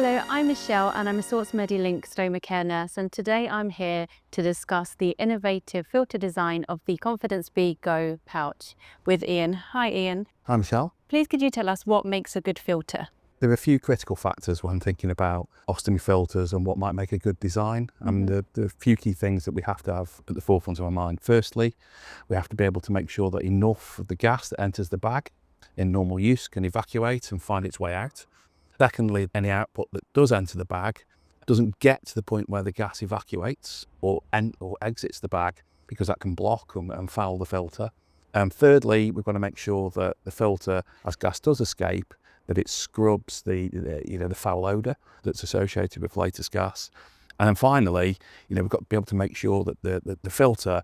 Hello, I'm Michelle and I'm a Sorts MediLink stoma care nurse, and today I'm here to discuss the innovative filter design of the Confidence B Go pouch with Ian. Hi Ian. Hi Michelle. Please could you tell us what makes a good filter? There are a few critical factors when thinking about ostomy filters and what might make a good design. There are a few key things that we have to have at the forefront of our mind. Firstly, we have to be able to make sure that enough of the gas that enters the bag in normal use can evacuate and find its way out. Secondly, any output that does enter the bag doesn't get to the point where the gas evacuates or exits the bag, because that can block and foul the filter. Thirdly, we've got to make sure that the filter, as gas does escape, that it scrubs the foul odour that's associated with latest gas. And then finally, we've got to be able to make sure that the filter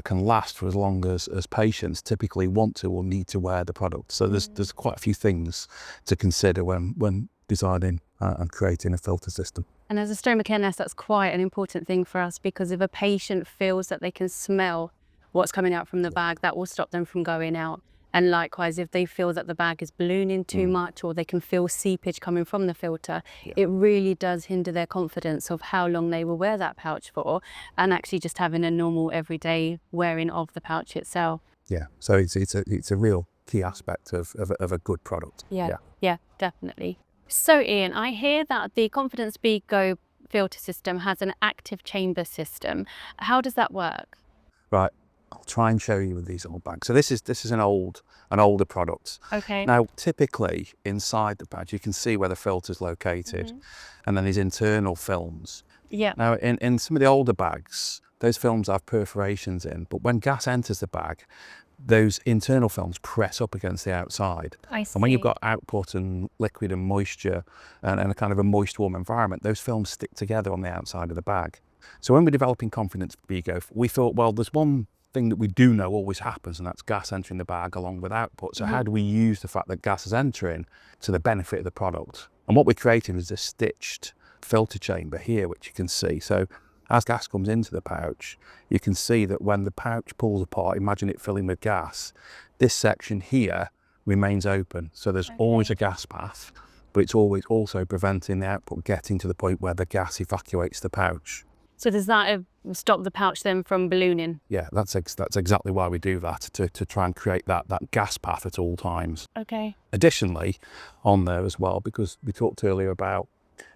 can last for as long as patients typically want to or need to wear the product. So there's quite a few things to consider when designing and creating a filter system. And as a stoma care nurse, that's quite an important thing for us, because if a patient feels that they can smell what's coming out from the bag, that will stop them from going out. And likewise, if they feel that the bag is ballooning too much, or they can feel seepage coming from the filter, it really does hinder their confidence of how long they will wear that pouch for, and actually just having a normal everyday wearing of the pouch itself. Yeah, so it's a real key aspect of a good product. Yeah, definitely. So Ian, I hear that the Confidence B Go filter system has an active chamber system. How does that work? Right. I'll try and show you with these old bags. So this is an older product. Okay. Now, typically inside the badge, you can see where the filter's located, and then these internal films. Yeah. Now, in some of the older bags, those films have perforations in, but when gas enters the bag, those internal films press up against the outside. I see. And when you've got output and liquid and moisture and a kind of a moist, warm environment, those films stick together on the outside of the bag. So when we're developing Confidence B Go, we thought, well, there's one thing that we do know always happens, and that's gas entering the bag along with output. So how do we use the fact that gas is entering to the benefit of the product? And what we're creating is a stitched filter chamber here, which you can see. So as gas comes into the pouch, you can see that when the pouch pulls apart, imagine it filling with gas, this section here remains open. So there's always a gas path, but it's always also preventing the output getting to the point where the gas evacuates the pouch. So does that stop the pouch then from ballooning? Yeah, that's exactly why we do that, to try and create that gas path at all times. Okay. Additionally, on there as well, because we talked earlier about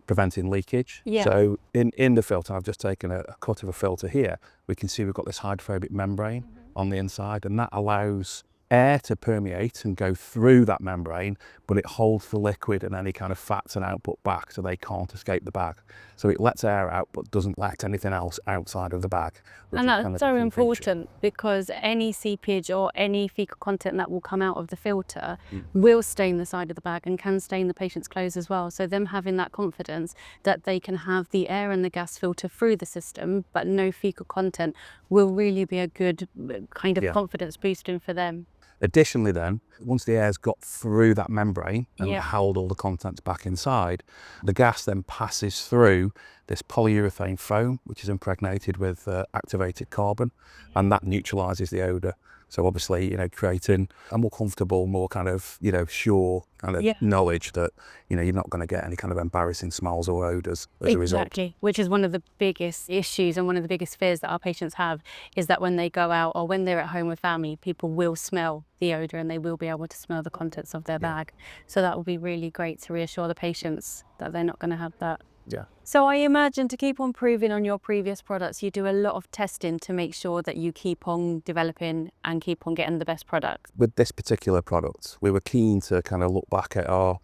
preventing leakage. Yeah. So in the filter, I've just taken a cut of a filter here. We can see we've got this hydrophobic membrane on the inside, and that allows air to permeate and go through that membrane, but it holds the liquid and any kind of fats and output back, so they can't escape the bag. So it lets air out, but doesn't let anything else outside of the bag. And that's so important, because any seepage or any fecal content that will come out of the filter will stain the side of the bag and can stain the patient's clothes as well. So them having that confidence that they can have the air and the gas filter through the system, but no fecal content, will really be a good kind of confidence boosting for them. Additionally then, once the air's got through that membrane and held all the contents back inside, the gas then passes through this polyurethane foam, which is impregnated with activated carbon, and that neutralises the odour. So obviously, creating a more comfortable, more kind of, sure kind of knowledge that, you're not going to get any kind of embarrassing smells or odours as a result. Exactly, which is one of the biggest issues and one of the biggest fears that our patients have, is that when they go out or when they're at home with family, people will smell the odour and they will be able to smell the contents of their bag. So that will be really great to reassure the patients that they're not going to have that. Yeah. So I imagine, to keep on improving on your previous products, you do a lot of testing to make sure that you keep on developing and keep on getting the best product. With this particular product, we were keen to kind of look back at our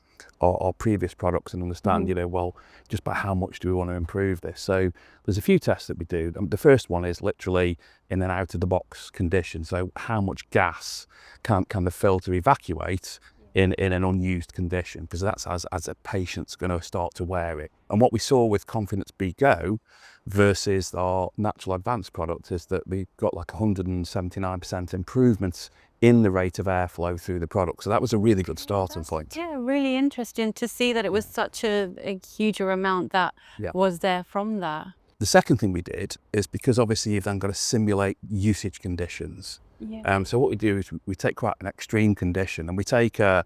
previous products and understand, well, just by how much do we want to improve this? So there's a few tests that we do. The first one is literally in an out-of-the-box condition. So how much gas can the filter evacuate in an unused condition, because that's as a patient's going to start to wear it. And what we saw with Confidence B Go versus our natural advanced product is that we got like 179% improvements in the rate of airflow through the product. So that was a really good starting point. Yeah, really interesting to see that it was such a huger amount that was there from that. The second thing we did is, because obviously you've then got to simulate usage conditions. Yeah. So what we do is we take quite an extreme condition and we take a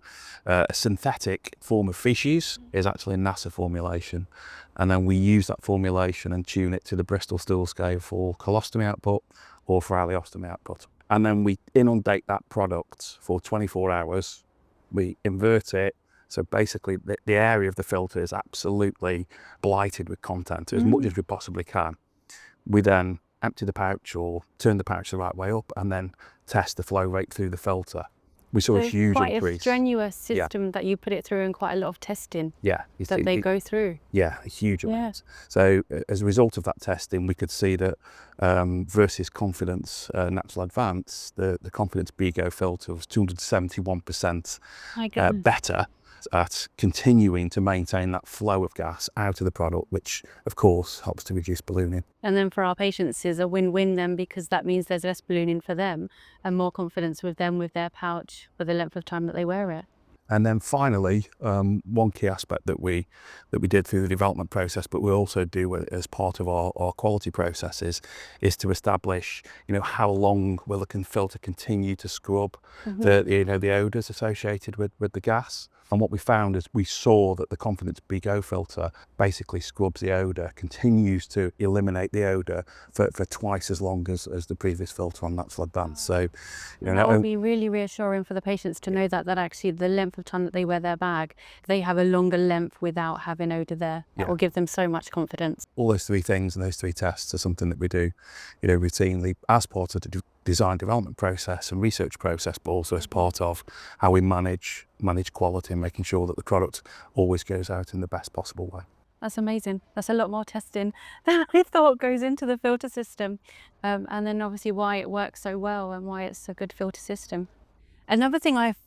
synthetic form of feces, is actually a NASA formulation, and then we use that formulation and tune it to the Bristol stool scale for colostomy output or for ileostomy output. And then we inundate that product for 24 hours, we invert it, so basically the area of the filter is absolutely blighted with content as much as we possibly can. We then empty the pouch or turn the pouch the right way up and then test the flow rate through the filter. We saw So a it's huge quite increase. a strenuous system that you put it through, and quite a lot of testing Yeah, that they go through. Yeah, a huge amount. So as a result of that testing, we could see that versus Confidence Natural Advance, the Confidence BGO filter was 271% better at continuing to maintain that flow of gas out of the product, which of course helps to reduce ballooning. And then for our patients is a win-win then, because that means there's less ballooning for them and more confidence with them with their pouch for the length of time that they wear it. And then finally, one key aspect that we did through the development process, but we also do as part of our quality processes, is to establish, how long will the filter continue to scrub the odours associated with the gas. And what we found is we saw that the Confidence BGO filter basically scrubs the odour, continues to eliminate the odour for twice as long as the previous filter on Natural Advance. So, that would be really reassuring for the patients to know that actually the length of time that they wear their bag, they have a longer length without having odour there. That will give them so much confidence. All those three things and those three tests are something that we do, routinely as part of the design development process and research process, but also as part of how we manage quality and making sure that the product always goes out in the best possible way. That's amazing. That's a lot more testing than I thought goes into the filter system. And then obviously why it works so well and why it's a good filter system. Another thing I've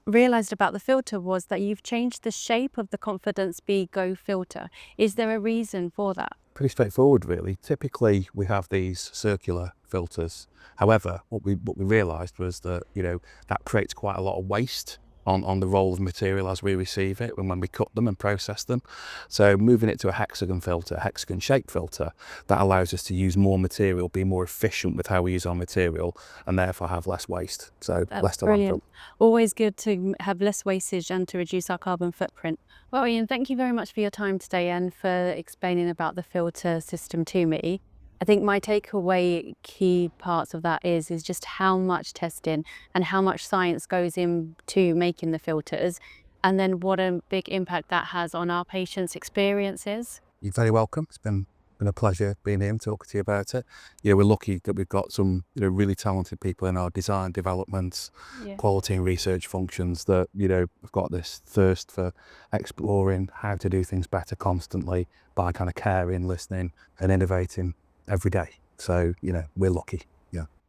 realised about the filter was that you've changed the shape of the Confidence BGO filter. Is there a reason for that? Pretty straightforward, really. Typically, we have these circular filters. However, what we realised was that that creates quite a lot of waste on the roll of material as we receive it and when we cut them and process them. So moving it to a hexagon filter, hexagon shaped filter, that allows us to use more material, be more efficient with how we use our material, and therefore have less waste. So That's less to brilliant. landfill. Always good to have less wastage and to reduce our carbon footprint. Well, Ian, thank you very much for your time today and for explaining about the filter system to me. I think my takeaway key parts of that is just how much testing and how much science goes into making the filters, and then what a big impact that has on our patients' experiences. You're very welcome. It's been a pleasure being here and talking to you about it. We're lucky that we've got some really talented people in our design, development, quality and research functions that have got this thirst for exploring how to do things better constantly by kind of caring, listening and innovating every day. So we're lucky.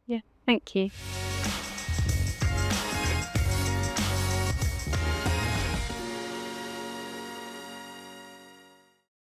Yeah, thank you.